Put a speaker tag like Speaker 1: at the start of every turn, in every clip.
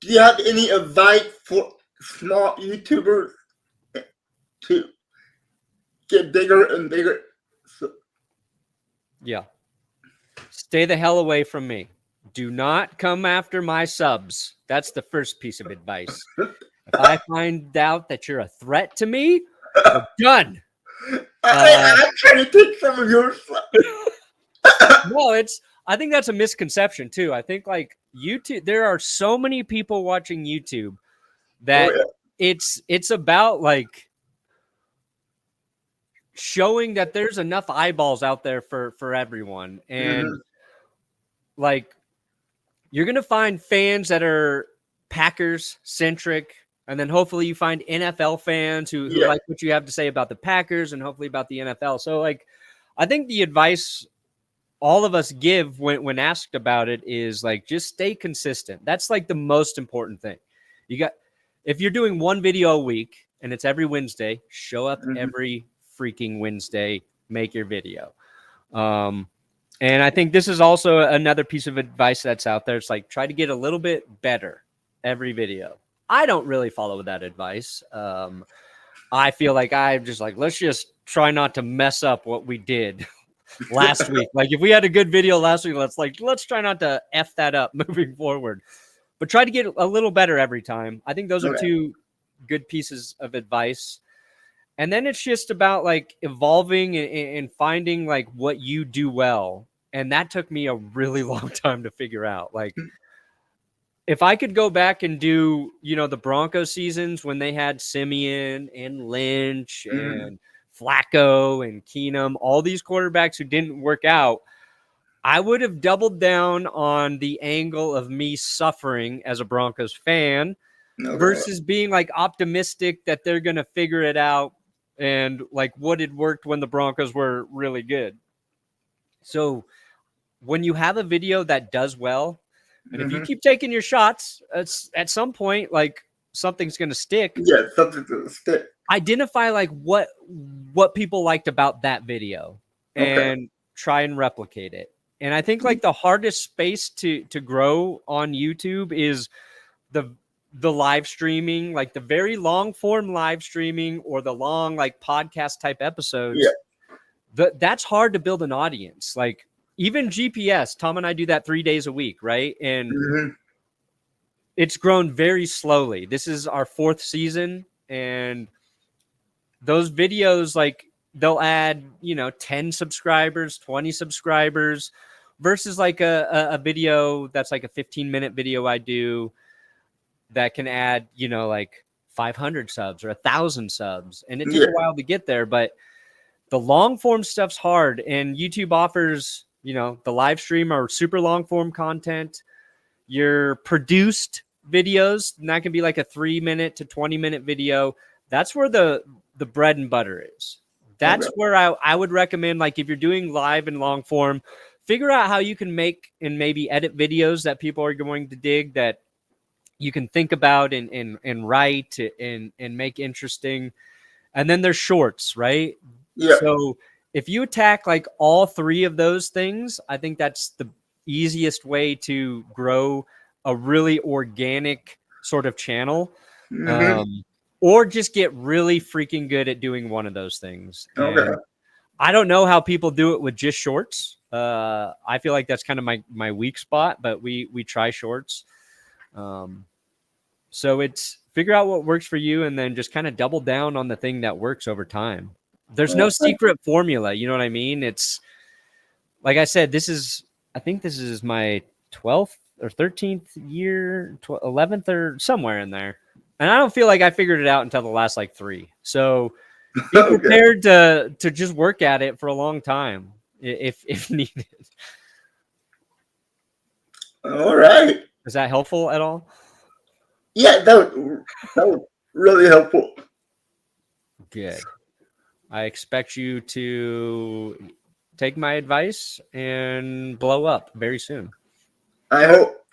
Speaker 1: Do you have any advice for small YouTubers to get bigger and bigger?
Speaker 2: Yeah. Stay the hell away from me. Do not come after my subs. That's the first piece of advice. If I find out that you're a threat to me, we're done.
Speaker 1: I'm trying to take some of your stuff.
Speaker 2: No, I think that's a misconception too. I think like YouTube, there are so many people watching YouTube that it's about like showing that there's enough eyeballs out there for everyone. And like you're going to find fans that are Packers centric. And then hopefully you find NFL fans who like what you have to say about the Packers and hopefully about the NFL. So like, I think the advice all of us give when asked about it is like, just stay consistent. That's like the most important thing. If you're doing one video a week and it's every Wednesday, show up every freaking Wednesday, make your video. And I think this is also another piece of advice that's out there. It's like, try to get a little bit better every video. I don't really follow that advice. I feel like I'm just like, let's just try not to mess up what we did last week. Like if we had a good video last week, let's try not to F that up moving forward, but try to get a little better every time. I think those are two good pieces of advice. And then it's just about like evolving and finding like what you do well. And that took me a really long time to figure out. Like if I could go back and do, the Broncos seasons when they had Simeon and Lynch and Flacco and Keenum, all these quarterbacks who didn't work out, I would have doubled down on the angle of me suffering as a Broncos fan versus being like optimistic that they're going to figure it out and like what had worked when the Broncos were really good. So when you have a video that does well, and if you keep taking your shots, at some point, like something's going to stick.
Speaker 1: Yeah, something's going to stick.
Speaker 2: Identify like what people liked about that video and try and replicate it. And I think like the hardest space to grow on YouTube is the live streaming, like the very long form live streaming or the long like podcast type episodes. Yeah. That's hard to build an audience. Like even GPS, Tom and I do that 3 days a week, right? And it's grown very slowly. This is our 4th season, and those videos, like they'll add, 10 subscribers, 20 subscribers versus like a video that's like a 15-minute video I do that can add, like 500 subs or 1,000 subs. And it takes a while to get there, but the long form stuff's hard, and YouTube offers, the live stream or super long form content, your produced videos, and that can be like a 3-minute to 20-minute video. That's where the bread and butter is. That's where I would recommend, like if you're doing live and long form, figure out how you can make and maybe edit videos that people are going to dig, that you can think about and write and make interesting. And then there's shorts, right? Yeah. So if you attack like all 3 of those things, I think that's the easiest way to grow a really organic sort of channel. Or just get really freaking good at doing one of those things. And I don't know how people do it with just shorts. I feel like that's kind of my weak spot, but we try shorts. So it's figure out what works for you and then just kind of double down on the thing that works over time. There's no secret formula. You know what I mean? It's like I said, I think this is my 12th or 13th year, 11th or somewhere in there. And I don't feel like I figured it out until the last like 3. So be prepared to just work at it for a long time if needed.
Speaker 1: All right.
Speaker 2: Is that helpful at all?
Speaker 1: Yeah, that was really helpful.
Speaker 2: Good. I expect you to take my advice and blow up very soon.
Speaker 1: I hope.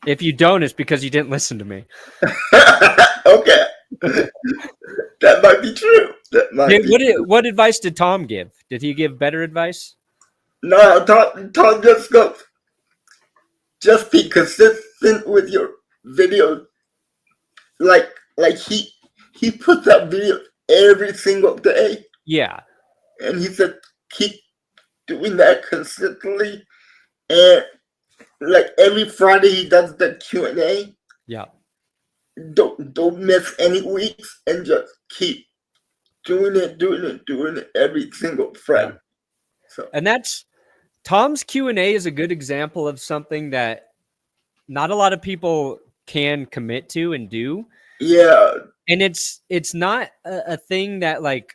Speaker 2: If you don't, it's because you didn't listen to me.
Speaker 1: Okay. That might be true.
Speaker 2: What advice did Tom give? Did he give better advice?
Speaker 1: No, Tom just goes, just be consistent. consistent with your videos. Like he puts out videos every single day,
Speaker 2: Yeah.
Speaker 1: and he said keep doing that consistently. And like every Friday he does the Q&A.
Speaker 2: Yeah.
Speaker 1: Don't miss any weeks, and just keep doing it every single Friday. So
Speaker 2: And that's Tom's Q&A is a good example of something that not a lot of people can commit to and do.
Speaker 1: yeah,
Speaker 2: And it's not a thing that like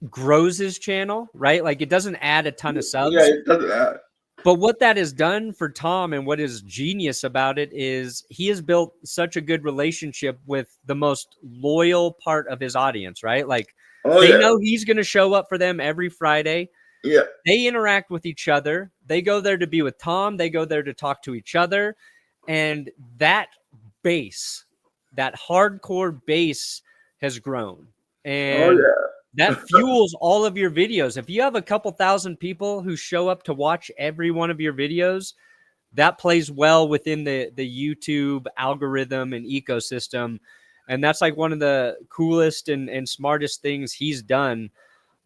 Speaker 2: grows his channel, right? Like it doesn't add a ton of subs.
Speaker 1: yeah, it doesn't.
Speaker 2: But what that has done for Tom and what is genius about it is he has built such a good relationship with the most loyal part of his audience, right? Like they know he's going to show up for them every Friday.
Speaker 1: Yeah.
Speaker 2: They interact with each other. They go there to be with Tom. They go there to talk to each other. And that base, that hardcore base has grown. And that fuels all of your videos. If you have a couple thousand people who show up to watch every one of your videos, that plays well within the YouTube algorithm and ecosystem. And that's like one of the coolest and smartest things he's done.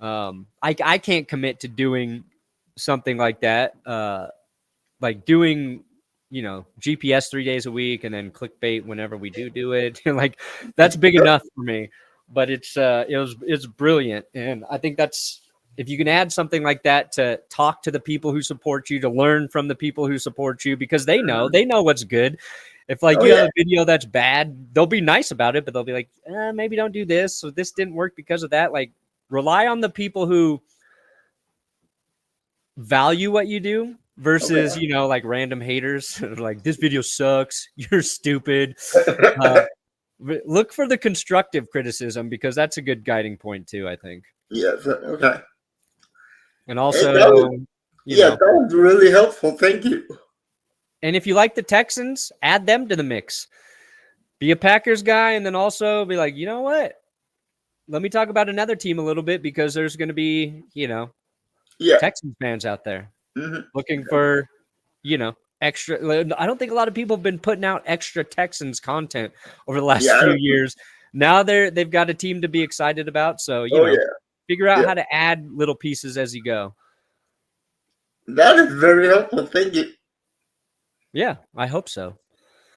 Speaker 2: I can't commit to doing something like that. Like doing, GPS 3 days a week and then clickbait whenever we do it. Like that's big enough for me. But it's brilliant. And I think that's, if you can add something like that to talk to the people who support you, to learn from the people who support you, because they know what's good. If like you have a video that's bad, they'll be nice about it, but they'll be like, maybe don't do this. So this didn't work because of that. Like rely on the people who value what you do versus, like random haters like this video sucks. You're stupid. Look for the constructive criticism because that's a good guiding point too, I think.
Speaker 1: Yes. Okay.
Speaker 2: And also,
Speaker 1: that was really helpful. Thank you.
Speaker 2: And if you like the Texans, add them to the mix. Be a Packers guy, and then also be like, you know what? Let me talk about another team a little bit because there's going to be, Texans fans out there looking for, extra. I don't think a lot of people have been putting out extra Texans content over the last few years. Now they've got a team to be excited about. So, figure out how to add little pieces as you go.
Speaker 1: That is very helpful. Thank you.
Speaker 2: Yeah, I hope so.